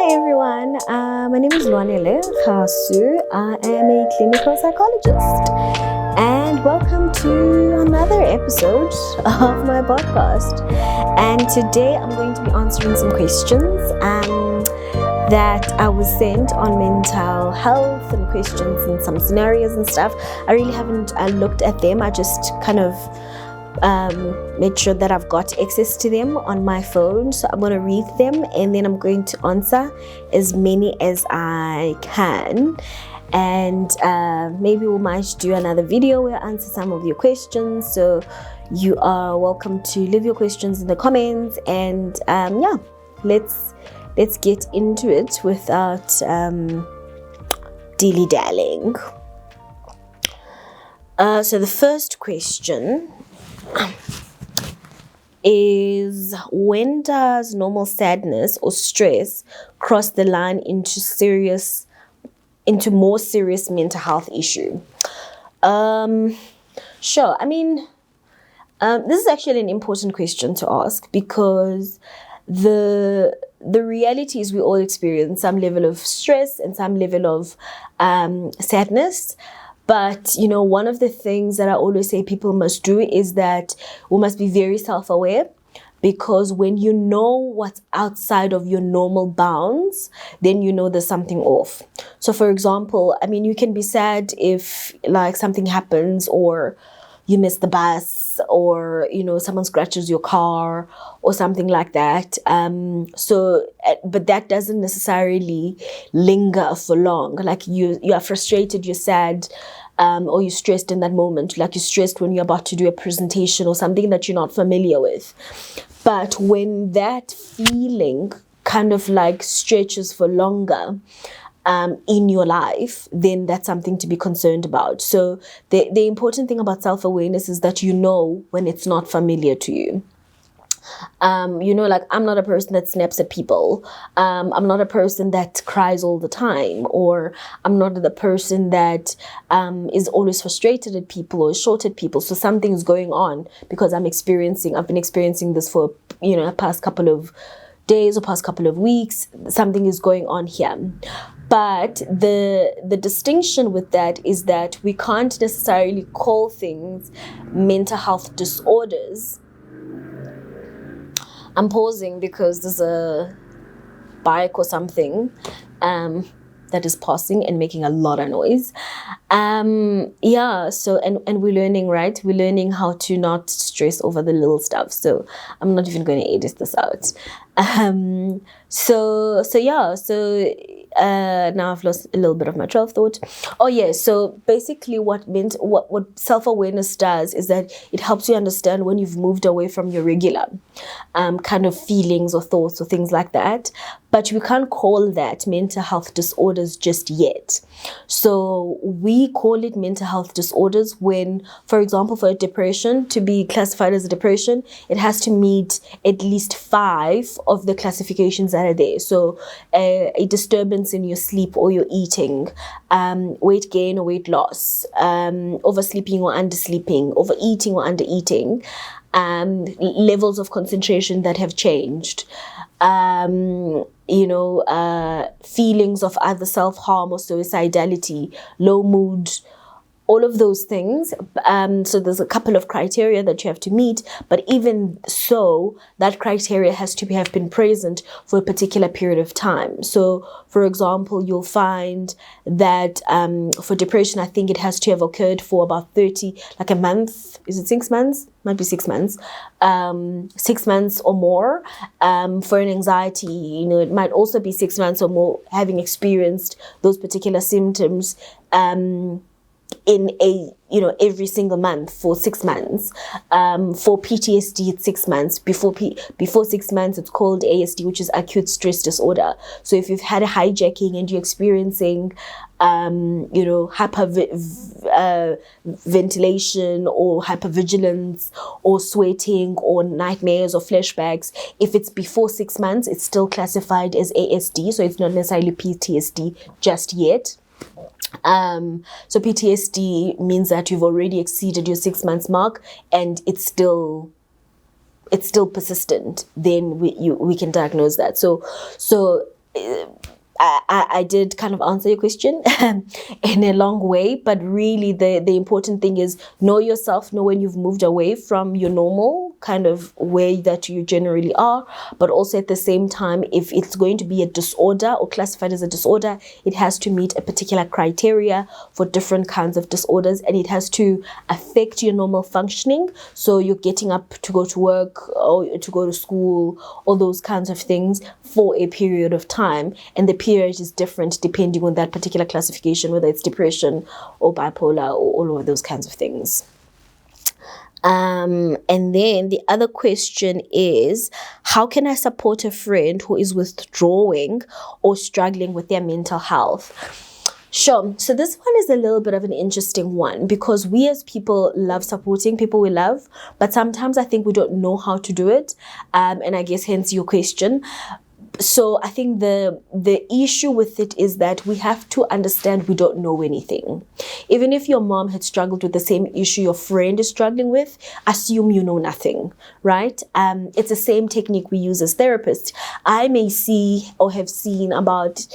Hi everyone, my name is Luanele Khasu. I am a clinical psychologist and welcome to another episode of my podcast. And today I'm going to be answering some questions that I was sent on mental health and questions and some scenarios and stuff. I really haven't looked at them. I just kind of made sure that I've got access to them on my phone. So I'm going to read them and then I'm going to answer as many as I can. And maybe we might do another video where I answer some of your questions. So you are welcome to leave your questions in the comments. And let's get into it without dilly-dallying. So the first question is, when does normal sadness or stress cross the line into more serious mental health issue? Sure. I mean, this is actually an important question to ask because the reality is we all experience some level of stress and some level of sadness. But, you know, one of the things that I always say people must do is that we must be very self-aware, because when you know what's outside of your normal bounds, then you know there's something off. So, for example, I mean, you can be sad if like something happens or you miss the bus or, you know, someone scratches your car or something like that. But that doesn't necessarily linger for long. Like you are frustrated, you're sad, or you're stressed in that moment. Like you're stressed when you're about to do a presentation or something that you're not familiar with. But when that feeling kind of like stretches for longer, in your life, then that's something to be concerned about. So the important thing about self-awareness is that you know when it's not familiar to you. You know, like I'm not a person that snaps at people. I'm not a person that cries all the time, or I'm not the person that is always frustrated at people or short at people. So something's going on because I've been experiencing this for, you know, past couple of days or past couple of weeks. Something is going on here. But the distinction with that is that we can't necessarily call things mental health disorders. I'm pausing because there's a bike or something that is passing and making a lot of noise. So and we're learning, right? We're learning how to not stress over the little stuff. So I'm not even going to edit this out. Now I've lost a little bit of my trail of thought. Oh yeah, so basically what self-awareness does is that it helps you understand when you've moved away from your regular kind of feelings or thoughts or things like that. But we can't call that mental health disorders just yet. So we call it mental health disorders when, for example, for a depression to be classified as a depression, it has to meet at least 5 of the classifications that are there. So a disturbance in your sleep or your eating, weight gain or weight loss, oversleeping or undersleeping, overeating or undereating, levels of concentration that have changed, feelings of either self-harm or suicidality, low mood, all of those things. So there's a couple of criteria that you have to meet, but even so, that criteria has to have been present for a particular period of time. So, for example, you'll find that for depression, I think it has to have occurred for about 30, like a month. Is it 6 months? Might be 6 months. 6 months or more. For an anxiety, you know, it might also be 6 months or more, having experienced those particular symptoms in every single month for 6 months. For PTSD, it's 6 months. Before 6 months, it's called ASD, which is acute stress disorder. So if you've had a hijacking and you're experiencing, ventilation or hypervigilance or sweating or nightmares or flashbacks, if it's before 6 months, it's still classified as ASD. So it's not necessarily PTSD just yet. So PTSD means that you've already exceeded your 6 months mark and it's still persistent. Then we can diagnose that. So I did kind of answer your question in a long way, but really the important thing is know yourself, know when you've moved away from your normal kind of way that you generally are, but also at the same time, if it's going to be a disorder or classified as a disorder, it has to meet a particular criteria for different kinds of disorders, and it has to affect your normal functioning. So you're getting up to go to work or to go to school, all those kinds of things for a period of time, and the period is different depending on that particular classification, whether it's depression or bipolar or all of those kinds of things. And then the other question is, how can I support a friend who is withdrawing or struggling with their mental health? Sure. So this one is a little bit of an interesting one, because we as people love supporting people we love, but sometimes I think we don't know how to do it. And I guess hence your question. So I think the issue with it is that we have to understand we don't know anything. Even if your mom had struggled with the same issue your friend is struggling with, assume you know nothing, right? It's the same technique we use as therapists. I may see or have seen about,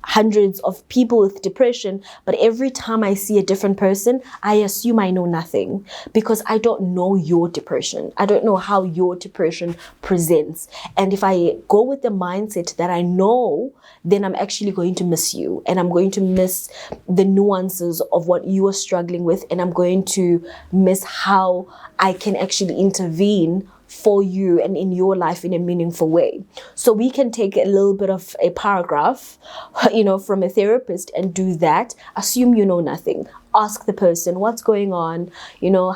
hundreds of people with depression, but every time I see a different person, I assume I know nothing, because I don't know your depression. I don't know how your depression presents. And if I go with the mindset that I know, then I'm actually going to miss you, and I'm going to miss the nuances of what you are struggling with, and I'm going to miss how I can actually intervene for you and in your life in a meaningful way. So we can take a little bit of a paragraph, from a therapist and do that. Assume you know nothing. Ask the person, what's going on?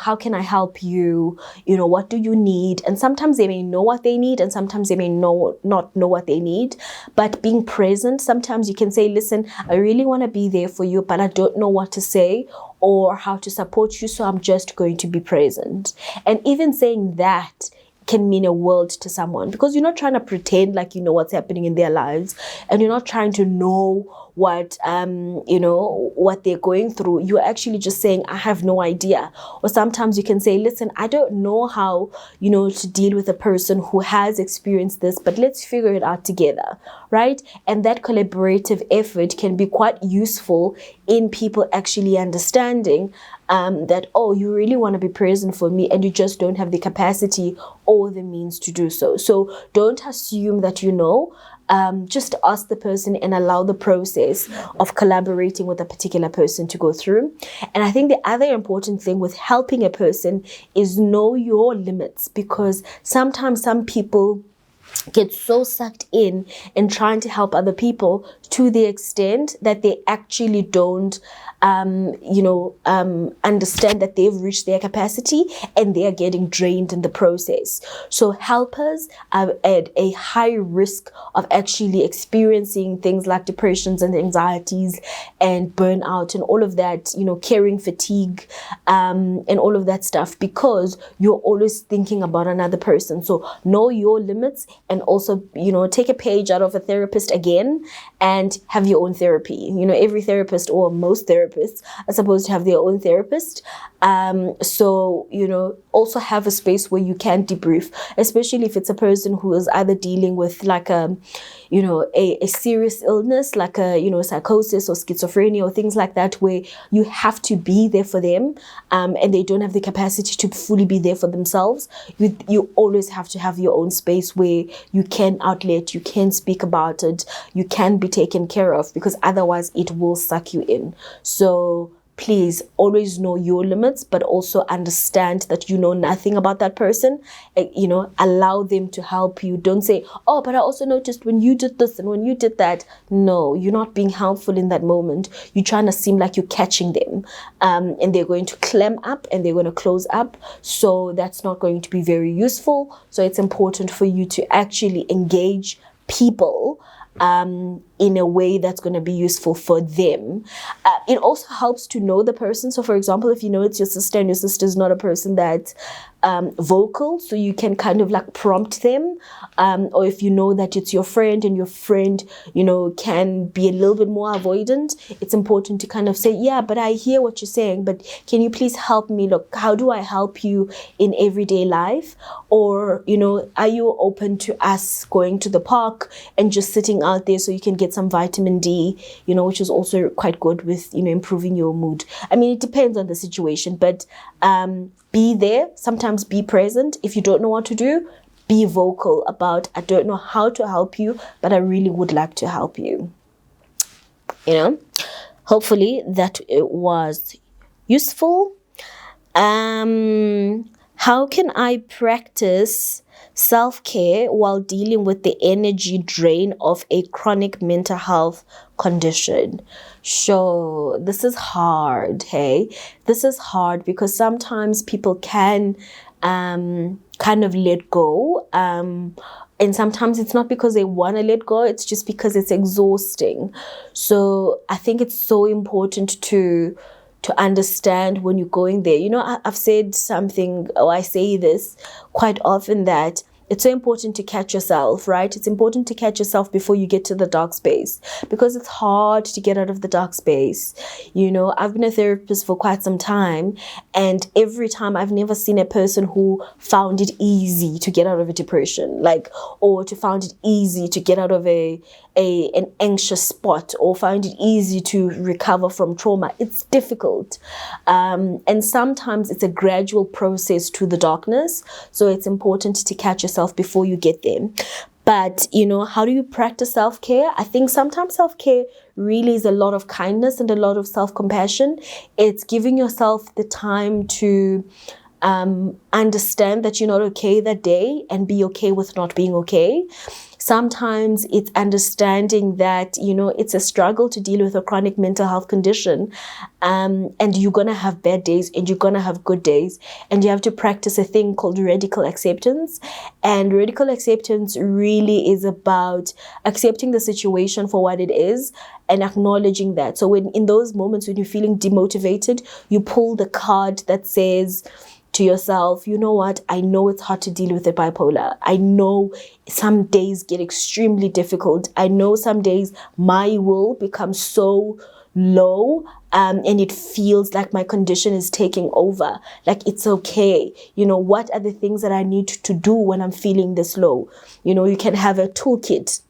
How can I help you? What do you need? And sometimes they may know what they need, and sometimes they may not know what they need. But being present, sometimes you can say, listen, I really want to be there for you, but I don't know what to say or how to support you, so I'm just going to be present. And even saying that can mean a world to someone, because you're not trying to pretend like you know what's happening in their lives, and you're not trying to know what what they're going through. You're actually just saying, I have no idea. Or sometimes you can say, listen, I don't know how to deal with a person who has experienced this, but let's figure it out together, right? And that collaborative effort can be quite useful in people actually understanding that, you really want to be present for me, and you just don't have the capacity or the means to do so. So don't assume that just ask the person and allow the process of collaborating with a particular person to go through. And I think the other important thing with helping a person is know your limits, because sometimes some people get so sucked in trying to help other people to the extent that they actually don't understand that they've reached their capacity, and they are getting drained in the process. So helpers are at a high risk of actually experiencing things like depressions and anxieties and burnout and all of that, caring fatigue, and all of that stuff, because you're always thinking about another person. So know your limits, and also, take a page out of a therapist again and have your own therapy. Every therapist, or most therapists, are supposed to have their own therapist. So, also have a space where you can debrief, especially if it's a person who is either dealing with like a serious illness, like psychosis or schizophrenia or things like that, where you have to be there for them, and they don't have the capacity to fully be there for themselves. You always have to have your own space where you can outlet, you can speak about it, you can be taken care of, because otherwise it will suck you in. So please always know your limits, but also understand that you know nothing about that person. Allow them to help you. Don't say, oh, but I also noticed when you did this and when you did that. No, you're not being helpful in that moment. You're trying to seem like you're catching them, and they're going to clam up and they're going to close up. So that's not going to be very useful. So it's important for you to actually engage people in a way that's going to be useful for them. It also helps to know the person. So for example, if it's your sister and your sister is not a person that's vocal, so you can kind of like prompt them, or if you know that it's your friend and your friend can be a little bit more avoidant, it's important to kind of say, yeah, but I hear what you're saying, but can you please help me? Look, how do I help you in everyday life? Or are you open to us going to the park walk and just sitting out there so you can get some vitamin D, which is also quite good with, improving your mood. I mean, it depends on the situation, but be there, sometimes be present. If you don't know what to do, be vocal about, I don't know how to help you, but I really would like to help you. Hopefully that it was useful. How can I practice self-care while dealing with the energy drain of a chronic mental health condition? So this is hard, hey? This is hard because sometimes people can kind of let go. And sometimes it's not because they want to let go, it's just because it's exhausting. So I think it's so important to understand when you're going there. I've said something, or I say this quite often, that it's so important to catch yourself, right? It's important to catch yourself before you get to the dark space, because it's hard to get out of the dark space. I've been a therapist for quite some time, and every time I've never seen a person who found it easy to get out of a depression, or to found it easy to get out of an anxious spot, or find it easy to recover from trauma. It's difficult. And sometimes it's a gradual process to the darkness. So it's important to catch yourself before you get there. But, how do you practice self-care? I think sometimes self-care really is a lot of kindness and a lot of self-compassion. It's giving yourself the time to understand that you're not okay that day and be okay with not being okay. Sometimes it's understanding that, it's a struggle to deal with a chronic mental health condition. And you're going to have bad days and you're going to have good days. And you have to practice a thing called radical acceptance. And radical acceptance really is about accepting the situation for what it is and acknowledging that. So in those moments when you're feeling demotivated, you pull the card that says to yourself, you know what, I know it's hard to deal with the bipolar. I know some days get extremely difficult. I know some days my will becomes so low and it feels like my condition is taking over. It's okay. What are the things that I need to do when I'm feeling this low? You can have a toolkit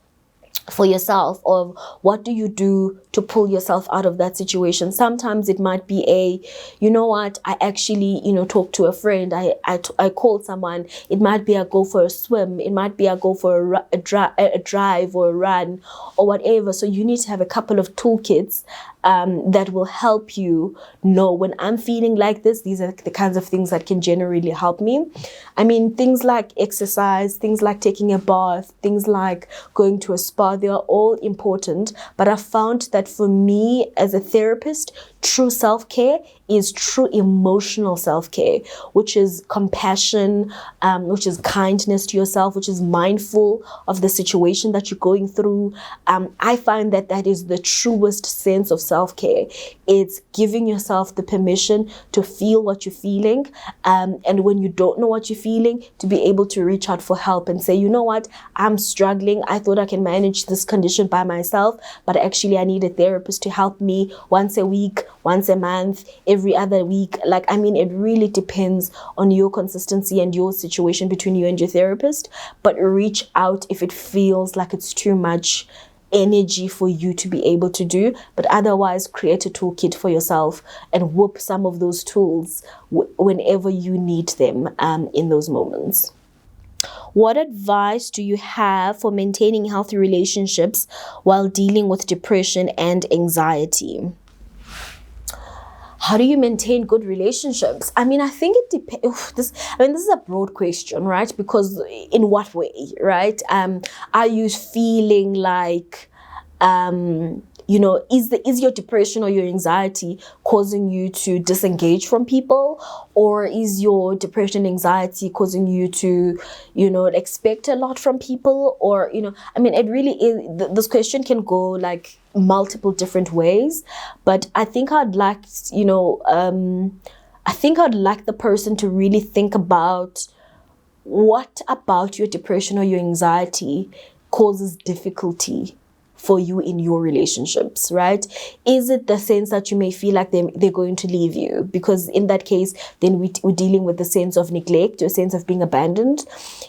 for yourself of what do you do to pull yourself out of that situation. Sometimes it might be I actually talk to a friend, I call someone. It might be I go for a swim, it might be I go for a drive or a run or whatever. So you need to have a couple of toolkits that will help you know, when I'm feeling like this, these are the kinds of things that can generally help me. I mean, things like exercise, things like taking a bath, things like going to a spa, they are all important. But I found that for me as a therapist, true self-care is true emotional self-care, which is compassion, which is kindness to yourself, which is mindful of the situation that you're going through. I find that is the truest sense of self-care. It's giving yourself the permission to feel what you're feeling. And when you don't know what you're feeling, to be able to reach out for help and say, you know what, I'm struggling. I thought I can manage this condition by myself, but actually I need a therapist to help me once a week, once a month, every other week. It really depends on your consistency and your situation between you and your therapist. But reach out if it feels like it's too much energy for you to be able to do. But otherwise, create a toolkit for yourself and whoop some of those tools whenever you need them in those moments. What advice do you have for maintaining healthy relationships while dealing with depression and anxiety? How do you maintain good relationships? I think it depends. This is a broad question, right? Because in what way, right? Are you feeling like, is your depression or your anxiety causing you to disengage from people? Or is your depression, anxiety causing you to, expect a lot from people? Or, it really is, this question can go multiple different ways. But I think I'd like, I'd like the person to really think about what about your depression or your anxiety causes difficulty for you in your relationships, right? Is it the sense that you may feel like they're going to leave you? Because in that case, then we're dealing with the sense of neglect, or a sense of being abandoned.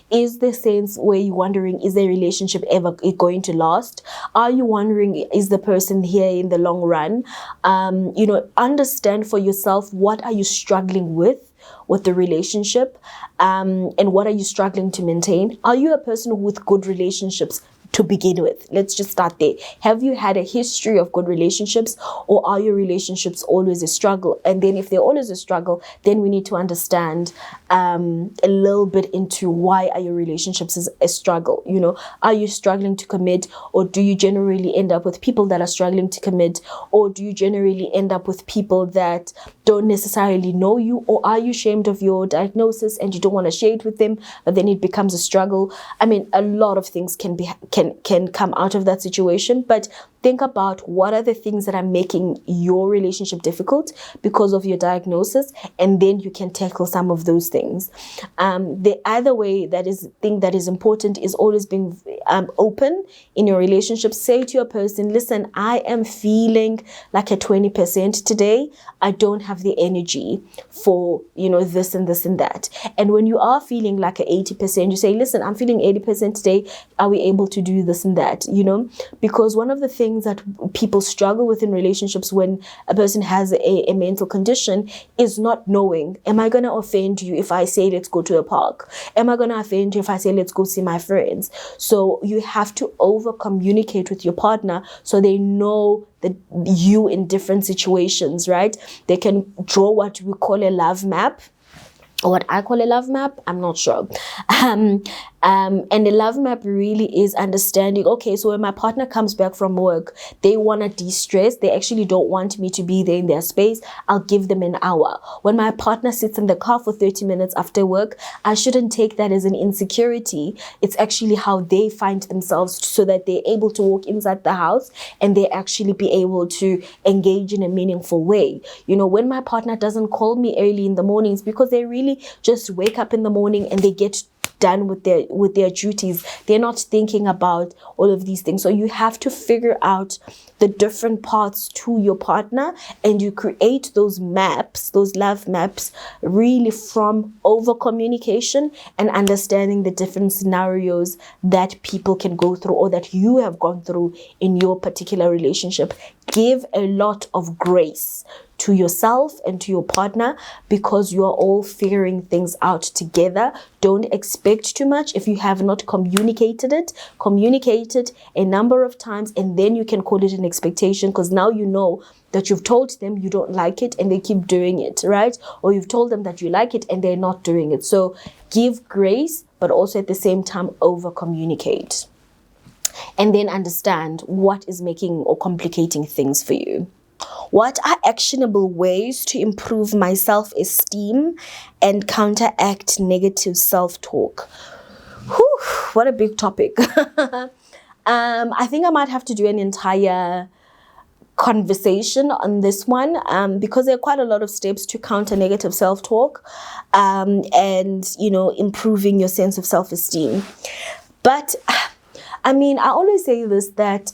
Is the sense where you're wondering, is the relationship ever going to last? Are you wondering, is the person here in the long run? Understand for yourself, what are you struggling with the relationship, and what are you struggling to maintain? Are you a person with good relationships to begin with? Let's just start there. Have you had a history of good relationships, or are your relationships always a struggle? And then if they're always a struggle, then we need to understand a little bit into why are your relationships a struggle. Are you struggling to commit, or do you generally end up with people that are struggling to commit, or do you generally end up with people that don't necessarily know you, or are you ashamed of your diagnosis and you don't want to share it with them, but then it becomes a struggle? I mean, a lot of things can come out of that situation, but think about what are the things that are making your relationship difficult because of your diagnosis, and then you can tackle some of those things. The other thing that is important is always being open in your relationship. Say to your person, listen, I am feeling like a 20% today. I don't have the energy for, this and this and that. And when you are feeling like a 80%, you say, listen, I'm feeling 80% today. Are we able to do this and that? Because one of the things that people struggle with in relationships when a person has a mental condition is not knowing, am I going to offend you if I say let's go to a park? Am I going to offend you if I say let's go see my friends? So you have to over communicate with your partner so they know that you in different situations, right? They can draw what we call a love map, or what I call a love map. I'm not sure. And the love map really is understanding, okay, so when my partner comes back from work, they want to de-stress. They actually don't want me to be there in their space. I'll give them an hour. When my partner sits in the car for 30 minutes after work, I shouldn't take that as an insecurity. It's actually how they find themselves, so that they're able to walk inside the house and they actually be able to engage in a meaningful way. When my partner doesn't call me early in the mornings, because they really just wake up in the morning and they get done with their duties, they're not thinking about all of these things. So you have to figure out the different parts to your partner, and you create those maps, those love maps, really from over communication and understanding the different scenarios that people can go through, or that you have gone through in your particular relationship. Give a lot of grace to yourself and to your partner, because you are all figuring things out together. Don't expect too much. If you have not communicated it, communicate it a number of times, and then you can call it an expectation, because now you know that you've told them you don't like it and they keep doing it, right? Or you've told them that you like it and they're not doing it. So give grace, but also at the same time over communicate, and then understand what is making or complicating things for you. What are actionable ways to improve my self-esteem and counteract negative self-talk? Whew, what a big topic. I think I might have to do an entire conversation on this one, because there are quite a lot of steps to counter negative self-talk, and improving your sense of self-esteem. But I always say this, that,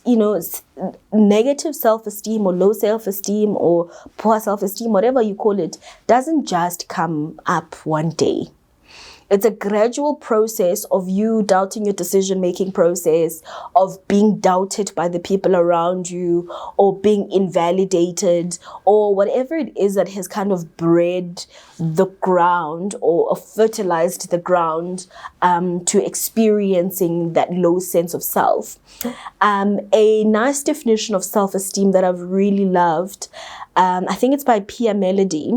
negative self-esteem or low self-esteem or poor self-esteem, whatever you call it, doesn't just come up one day. It's a gradual process of you doubting your decision-making process, of being doubted by the people around you, or being invalidated, or whatever it is that has kind of bred the ground or fertilized the ground to experiencing that low sense of self. A nice definition of self-esteem that I've really loved, I think it's by Pia Melody,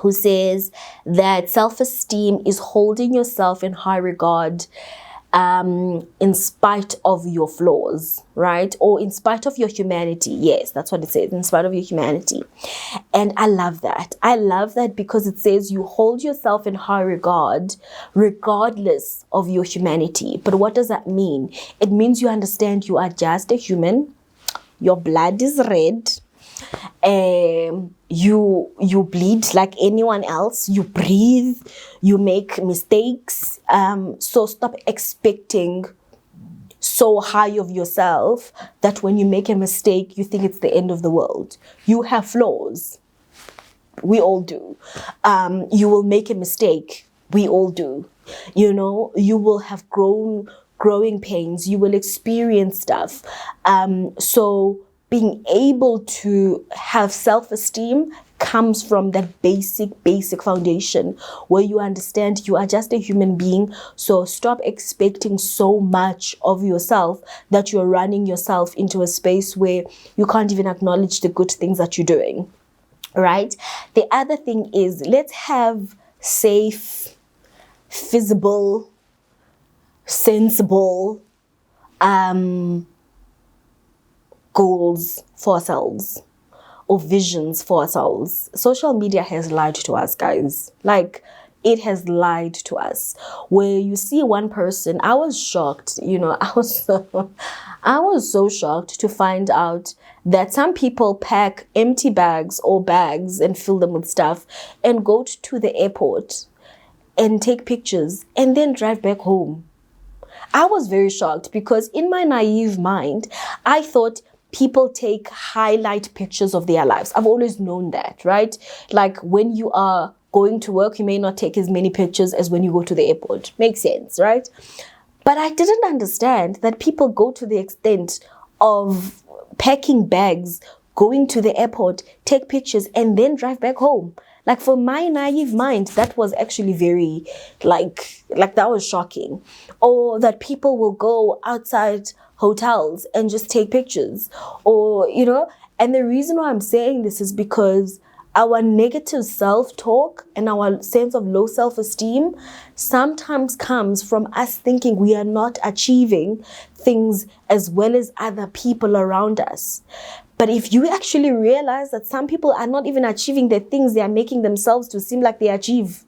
who says that self-esteem is holding yourself in high regard in spite of your flaws, right? Or in spite of your humanity. Yes, that's what it says, in spite of your humanity. And I love that. I love that because it says you hold yourself in high regard regardless of your humanity. But what does that mean? It means you understand you are just a human. Your blood is red. You bleed like anyone else. You breathe. You make mistakes. So stop expecting so high of yourself that when you make a mistake, you think it's the end of the world. You have flaws. We all do. You will make a mistake. We all do. You know, you will have growing pains. You will experience stuff. So being able to have self-esteem comes from that basic foundation where you understand you are just a human being. So stop expecting so much of yourself that you're running yourself into a space where you can't even acknowledge the good things that you're doing. Right? The other thing is, let's have safe, feasible, sensible goals for ourselves or visions for ourselves. Social media has lied to us, guys. Like, it has lied to us. Where you see one person, I was shocked, you know, I was so shocked to find out that some people pack empty bags or bags and fill them with stuff and go to the airport and take pictures and then drive back home. I was very shocked because in my naive mind, I thought people take highlight pictures of their lives. I've always known that, right? Like when you are going to work, you may not take as many pictures as when you go to the airport. Makes sense, right? But I didn't understand that people go to the extent of packing bags, going to the airport, take pictures, and then drive back home. Like for my naive mind, that was actually very, like that was shocking. Or that people will go outside hotels and just take pictures. Or, you know, and the reason why I'm saying this is because our negative self-talk and our sense of low self-esteem sometimes comes from us thinking we are not achieving things as well as other people around us. But if you actually realize that some people are not even achieving the things they are making themselves to seem like they achieve,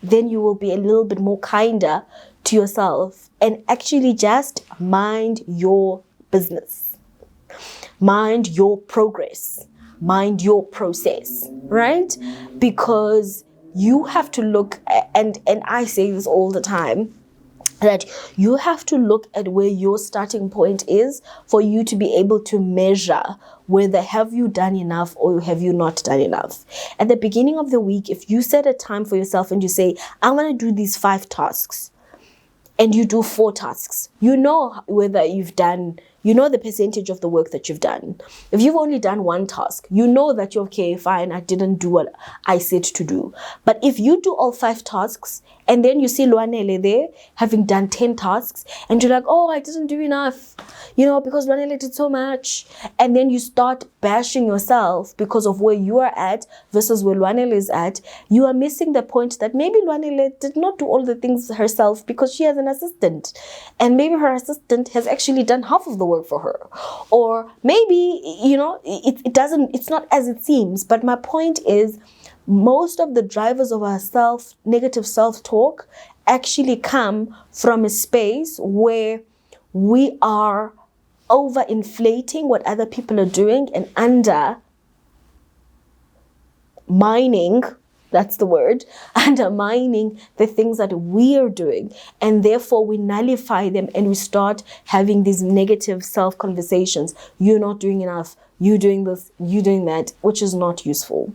then you will be a little bit more kinder to yourself and actually just mind your business. Mind your progress. Mind your process, right? Because you have to look, and I say this all the time, that you have to look at where your starting point is for you to be able to measure whether have you done enough or have you not done enough. At the beginning of the week, if you set a time for yourself and you say, I'm going to do these 5 tasks, and you do 4 tasks, you know whether you've done, you know the percentage of the work that you've done. If you've only done 1 task, you know that you're okay, fine, I didn't do what I said to do. But if you do all 5 tasks, and then you see Luanele there having done 10 tasks, and you're like, oh, I didn't do enough, you know, because Luanele did so much. And then you start bashing yourself because of where you are at versus where Luanele is at. You are missing the point that maybe Luanele did not do all the things herself because she has an assistant. And maybe her assistant has actually done half of the work for her. Or maybe, you know, it's not as it seems. But my point is, most of the drivers of our negative self-talk actually come from a space where we are overinflating what other people are doing and undermining, that's the word, undermining the things that we are doing. And therefore we nullify them and we start having these negative self-conversations. You're not doing enough. You're doing this, you're doing that, which is not useful.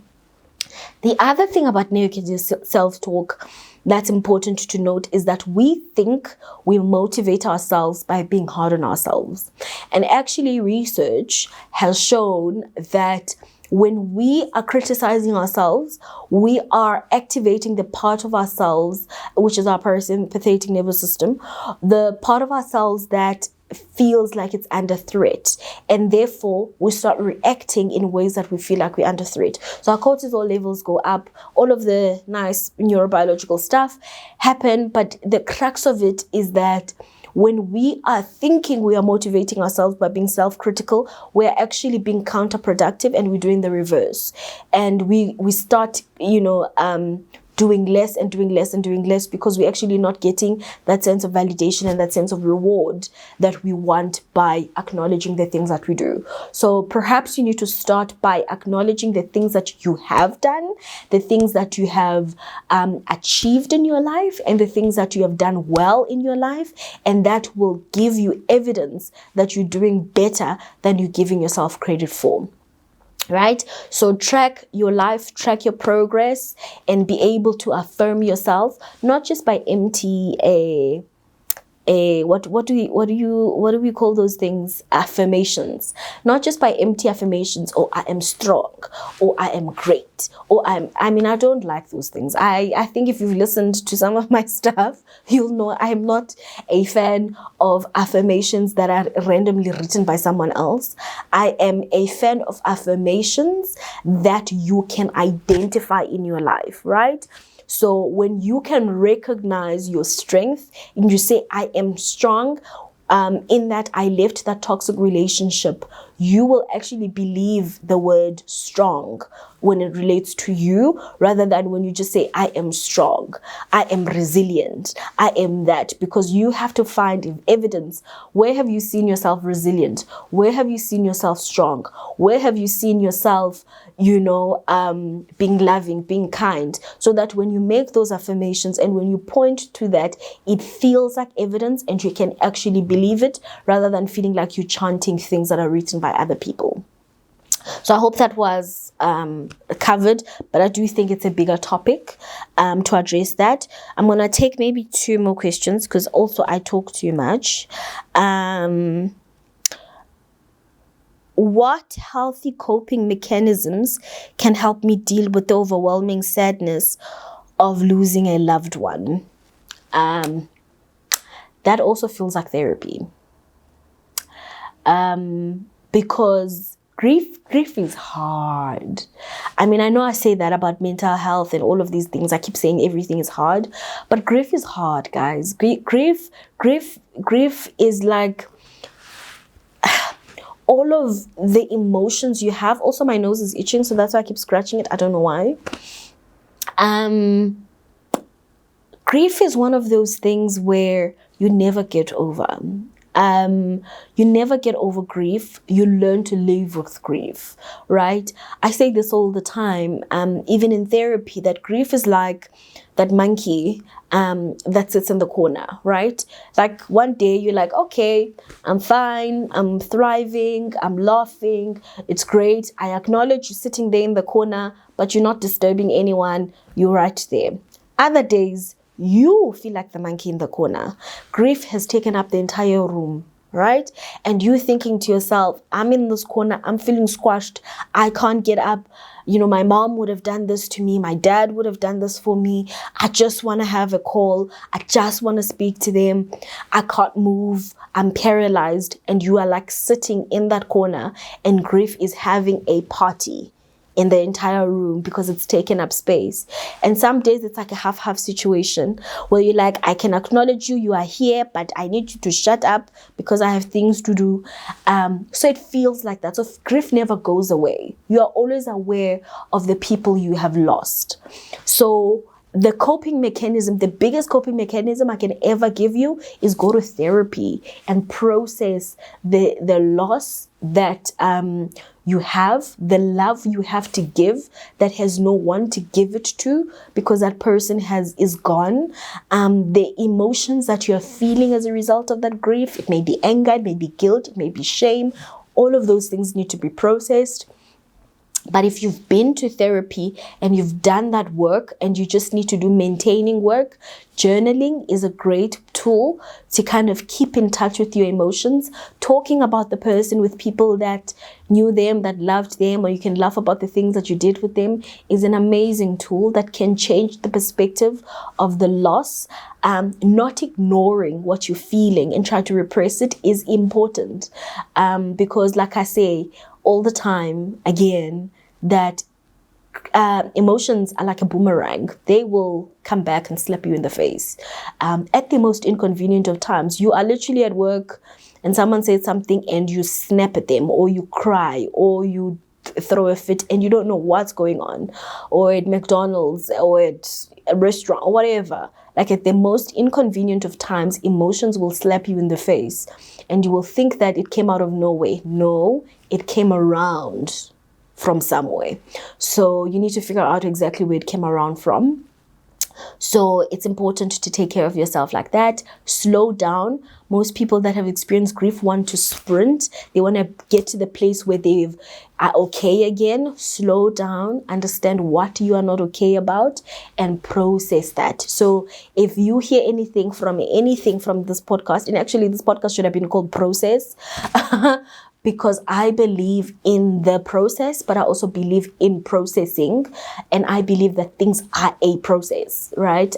The other thing about negative self-talk that's important to note is that we think we motivate ourselves by being hard on ourselves. And actually research has shown that when we are criticizing ourselves, we are activating the part of ourselves, which is our parasympathetic nervous system, the part of ourselves that feels like it's under threat, and therefore we start reacting in ways that we feel like we're under threat. So our cortisol levels go up, all of the nice neurobiological stuff happen, but the crux of it is that when we are thinking we are motivating ourselves by being self-critical, we're actually being counterproductive and we're doing the reverse. And we start, doing less and doing less and doing less because we're actually not getting that sense of validation and that sense of reward that we want by acknowledging the things that we do. So perhaps you need to start by acknowledging the things that you have done, the things that you have achieved in your life, and the things that you have done well in your life, and that will give you evidence that you're doing better than you're giving yourself credit for. Right? So track your life, track your progress, and be able to affirm yourself, not just by empty what do we call those things? Affirmations. Not just by empty affirmations, or I am strong, or I am great, or I don't like those things. I think if you've listened to some of my stuff, you'll know I am not a fan of affirmations that are randomly written by someone else. I am a fan of affirmations that you can identify in your life, right? So when you can recognize your strength and you say, I am strong, in that I left that toxic relationship, you will actually believe the word strong when it relates to you, rather than when you just say, I am strong, I am resilient, I am that, because you have to find evidence. Where have you seen yourself resilient? Where have you seen yourself strong? Where have you seen yourself, being loving, being kind, so that when you make those affirmations and when you point to that, it feels like evidence and you can actually believe it, rather than feeling like you're chanting things that are written by other people. So I hope that was covered, but I do think it's a bigger topic to address that. I'm going to take maybe 2 more questions because also I talk too much. What healthy coping mechanisms can help me deal with the overwhelming sadness of losing a loved one? That also feels like therapy. Because grief is hard. I know I say that about mental health and all of these things. I keep saying everything is hard, but grief is hard, guys. Grief is like all of the emotions you have. Also, my nose is itching, so that's why I keep scratching it. I don't know why. Grief is one of those things where you never get over. You never get over grief. You learn to live with grief, right? I say this all the time, even in therapy, that grief is like that monkey that sits in the corner, right? Like one day you're like, okay, I'm fine, I'm thriving, I'm laughing, it's great. I acknowledge you sitting there in the corner, but you're not disturbing anyone. You're right there. Other days, you feel like the monkey in the corner. Grief has taken up the entire room, right? And you thinking to yourself, I'm in this corner, I'm feeling squashed, I can't get up. My mom would have done this to me, my dad would have done this for me. I just want to have a call, I just want to speak to them. I can't move, I'm paralyzed. And you are like sitting in that corner, and grief is having a party in the entire room because it's taken up space. And some days it's like a half-half situation where you're like, I can acknowledge you are here, but I need you to shut up because I have things to do. So it feels like that. So grief never goes away. You are always aware of the people you have lost. So the coping mechanism, the biggest coping mechanism I can ever give you is go to therapy and process the loss that you have, the love you have to give that has no one to give it to because that person is gone. The emotions that you're feeling as a result of that grief, it may be anger, it may be guilt, it may be shame. All of those things need to be processed. But if you've been to therapy and you've done that work and you just need to do maintaining work, journaling is a great tool to kind of keep in touch with your emotions. Talking about the person with people that knew them, that loved them, or you can laugh about the things that you did with them is an amazing tool that can change the perspective of the loss. Not ignoring what you're feeling and try to repress it is important. Because like I say all the time, again, that emotions are like a boomerang. They will come back and slap you in the face. At the most inconvenient of times, you are literally at work and someone says something and you snap at them, or you cry, or you throw a fit and you don't know what's going on, or at McDonald's or at a restaurant or whatever. Like at the most inconvenient of times, emotions will slap you in the face and you will think that it came out of nowhere. No, it came around from somewhere. So you need to figure out exactly where it came around from. So it's important to take care of yourself like that. Slow down. Most people that have experienced grief want to sprint. They want to get to the place where they are okay again. Slow down. Understand what you are not okay about and process that. So if you hear anything from this podcast, and actually this podcast should have been called Process, because I believe in the process, but I also believe in processing. And I believe that things are a process, right?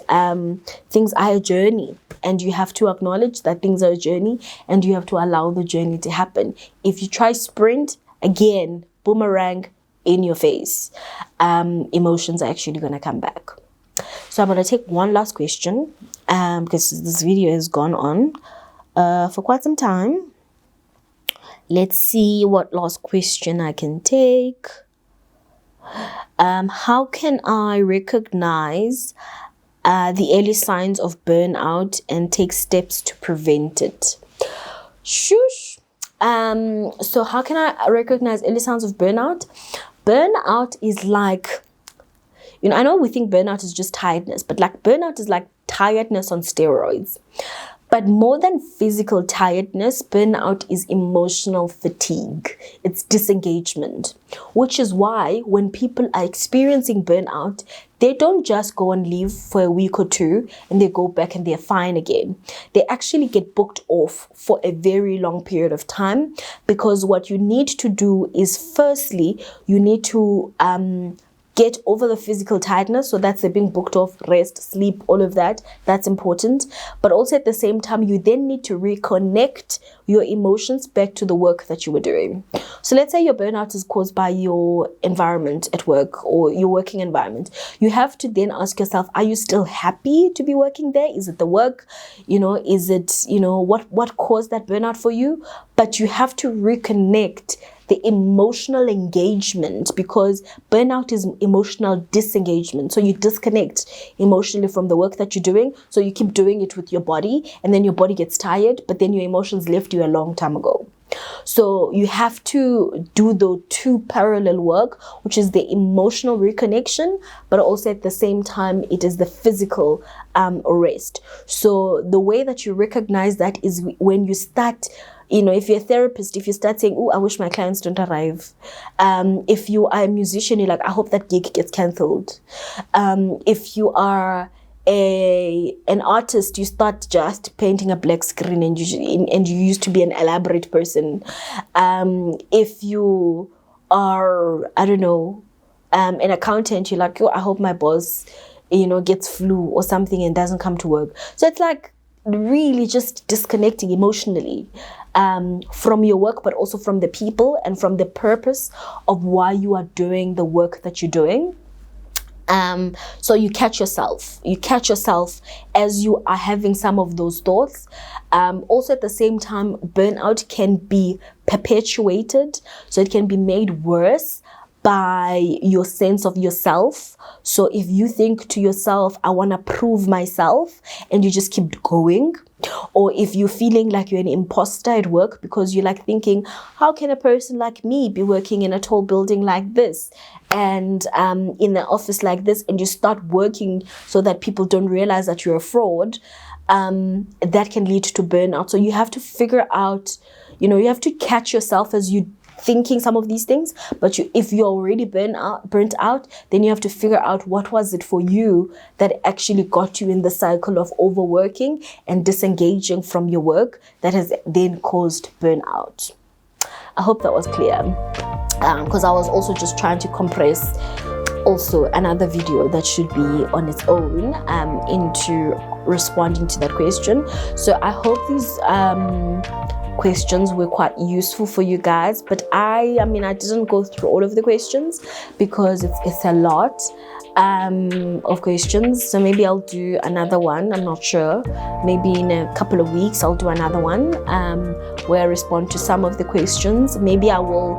Things are a journey. And you have to acknowledge that things are a journey and you have to allow the journey to happen. If you try sprint, again, boomerang in your face. Emotions are actually going to come back. So I'm going to take one last question because this video has gone on for quite some time. Let's see what last question I can take. How can I recognize the early signs of burnout and take steps to prevent it? Shush. So how can I recognize early signs of burnout? Burnout is like, I know we think burnout is just tiredness, but like burnout is like tiredness on steroids. But more than physical tiredness, burnout is emotional fatigue. It's disengagement, which is why when people are experiencing burnout, they don't just go on leave for a week or two and they go back and they're fine again. They actually get booked off for a very long period of time, because what you need to do is, firstly, you need to get over the physical tiredness. So that's the being booked off, rest, sleep, all of that. That's important. But also at the same time, you then need to reconnect your emotions back to the work that you were doing. So let's say your burnout is caused by your environment at work or your working environment. You have to then ask yourself, are you still happy to be working there? Is it the work? Is it, what caused that burnout for you? But you have to reconnect the emotional engagement, because burnout is emotional disengagement. So you disconnect emotionally from the work that you're doing. So you keep doing it with your body, and then your body gets tired, but then your emotions left you a long time ago. So you have to do the two parallel work, which is the emotional reconnection, but also at the same time, it is the physical rest. So the way that you recognize that is when you start, if you're a therapist, if you start saying, oh, I wish my clients don't arrive. If you are a musician, you're like, I hope that gig gets cancelled. If you are an artist, you start just painting a black screen and you used to be an elaborate person. If you are, an accountant, you're like, oh, I hope my boss, gets flu or something and doesn't come to work. So it's like really just disconnecting emotionally from your work, but also from the people and from the purpose of why you are doing the work that you're doing. So you catch yourself as you are having some of those thoughts. Also at the same time, burnout can be perpetuated, so it can be made worse by your sense of yourself. So if you think to yourself, I want to prove myself, and you just keep going, or if you're feeling like you're an imposter at work because you're like thinking, how can a person like me be working in a tall building like this and in the office like this, and you start working so that people don't realize that you're a fraud, that can lead to burnout. So you have to figure out, you have to catch yourself as you thinking some of these things, but if you're already burnt out, then you have to figure out what was it for you that actually got you in the cycle of overworking and disengaging from your work that has then caused burnout. I hope that was clear, because I was also just trying to compress also another video that should be on its own into responding to that question. So I hope these questions were quite useful for you guys, but I didn't go through all of the questions because it's a lot of questions. So maybe I'll do another one. I'm not sure. Maybe in a couple of weeks I'll do another one where I respond to some of the questions. Maybe I will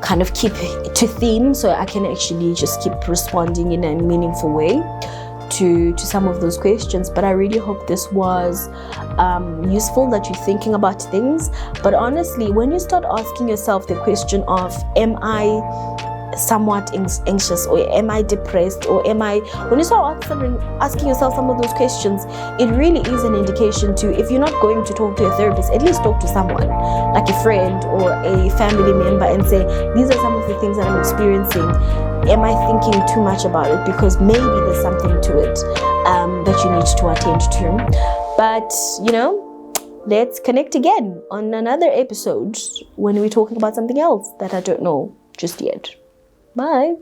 kind of keep to theme, so I can actually just keep responding in a meaningful way to some of those questions. But I really hope this was useful, that you're thinking about things. But honestly, when you start asking yourself the question of, am I somewhat anxious, or am I depressed, or when you start asking yourself some of those questions, it really is an indication to, if you're not going to talk to a therapist, at least talk to someone like a friend or a family member and say, these are some of the things that I'm experiencing. Am I thinking too much about it? Because maybe there's something to it that you need to attend to. But let's connect again on another episode when we're talking about something else that I don't know just yet. Bye.